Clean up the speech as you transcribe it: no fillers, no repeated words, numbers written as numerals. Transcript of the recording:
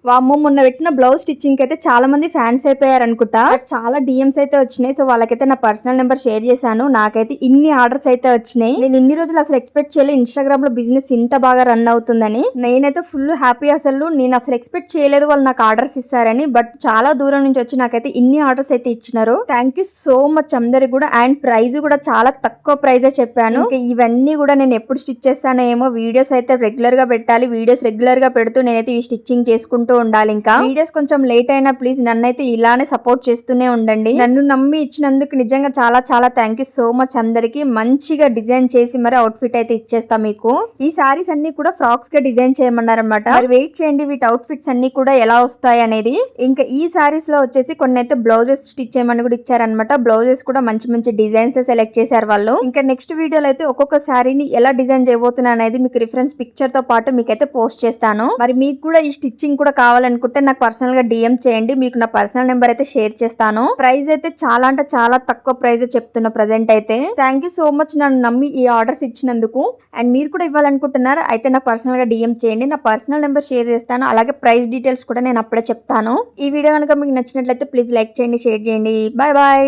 వామ్మో మొన్న పెట్టిన బ్లౌజ్ స్టిచ్చింగ్ అయితే చాలా మంది ఫ్యాన్స్ అయిపోయారు అనుకుంటా. చాలా డిఎంస్ అయితే వచ్చినాయి. సో వాళ్ళకైతే నా పర్సనల్ నెంబర్ షేర్ చేశాను. నాకైతే ఇన్ని ఆర్డర్స్ అయితే వచ్చినాయి. నేను ఇన్ని రోజులు అసలు ఎక్స్పెక్ట్ చేయలేదు ఇన్స్టాగ్రామ్ లో బిజినెస్ ఇంత బాగా రన్ అవుతుందని. నేనైతే ఫుల్ హ్యాపీ. అసలు నేను అసలు ఎక్స్పెక్ట్ చేయలేదు వాళ్ళు నాకు ఆర్డర్స్ ఇస్తారని. బట్ చాలా దూరం నుంచి వచ్చి నాకైతే ఇన్ని ఆర్డర్స్ అయితే ఇచ్చినారు. థ్యాంక్ యూ సో మచ్ అందరికి కూడా. అండ్ ప్రైస్ కూడా చాలా తక్కువ ప్రైజే చెప్పాను. ఇంకా ఇవన్నీ కూడా నేను ఎప్పుడు స్టిచ్ చేస్తానో ఏమో. వీడియోస్ అయితే రెగ్యులర్ గా పెట్టాలి. వీడియోస్ రెగ్యులర్ గా పెడుతూ నేనైతే ఈ స్టిచ్చింగ్ చేసుకుంటూ ఉండాలి. ఇంకా వీడియోస్ కొంచెం లేట్ అయినా ప్లీజ్ నన్నైతే ఇలానే సపోర్ట్ చేస్తూనే ఉండండి. నన్ను నమ్మి ఇచ్చినందుకు నిజంగా చాలా చాలా థ్యాంక్ యూ సో మచ్ అందరికి. మంచిగా డిజైన్ చేసి మరి అవుట్ ఫిట్ అయితే ఇచ్చేస్తా మీకు. ఈ సారీస్ అన్ని కూడా ఫ్రాక్స్ గా డిజైన్ చేయమన్నారనమాట. మరి వెయిట్ చేయండి వీటి అవుట్ ఫిట్స్ అన్ని కూడా ఎలా వస్తాయి అనేది. ఇంకా ఈ సారీస్ లో వచ్చేసి కొన్ని అయితే బ్లౌజెస్ స్టిచ్ చేయమని కూడా ఇచ్చారనమాట. బ్లౌజెస్ కూడా మంచి మంచి డిజైన్స్ సెలెక్ట్ చేశారు వాళ్ళు. ఇంకా నెక్స్ట్ వీడియోలో అయితే ఒక్కొక్క సారీని ఎలా డిజైన్ చేయబోతున్నా అనేది మీకు రిఫరెన్స్ పిక్చర్ తో పాటు మీకైతే పోస్ట్ చేస్తాను. మరి మీకు కూడా ఈ స్టిచ్చింగ్ కూడా కావాలనుకుంటే నాకు పర్సనల్ గా డిఎం చేయండి. మీకు నా పర్సనల్ నెంబర్ అయితే షేర్ చేస్తాను. ప్రైస్ అయితే చాలా అంటే చాలా తక్కువ ప్రైస్ చెప్తున్నా ప్రెసెంట్ అయితే. థ్యాంక్ యూ సో మచ్ నన్ను నమ్మి ఈ ఆర్డర్స్ ఇచ్చినందుకు. అండ్ మీరు కూడా ఇవ్వాలనుకుంటున్నారు అయితే నాకు పర్సనల్ గా డిఎం చేయండి. నా పర్సనల్ నెంబర్ షేర్ చేస్తాను. అలాగే ప్రైస్ డీటెయిల్స్ కూడా నేను అప్పుడే చెప్తాను. ఈ వీడియో కనుక మీకు నచ్చినట్లయితే ప్లీజ్ లైక్ చేయండి, షేర్ చేయండి. Bye bye.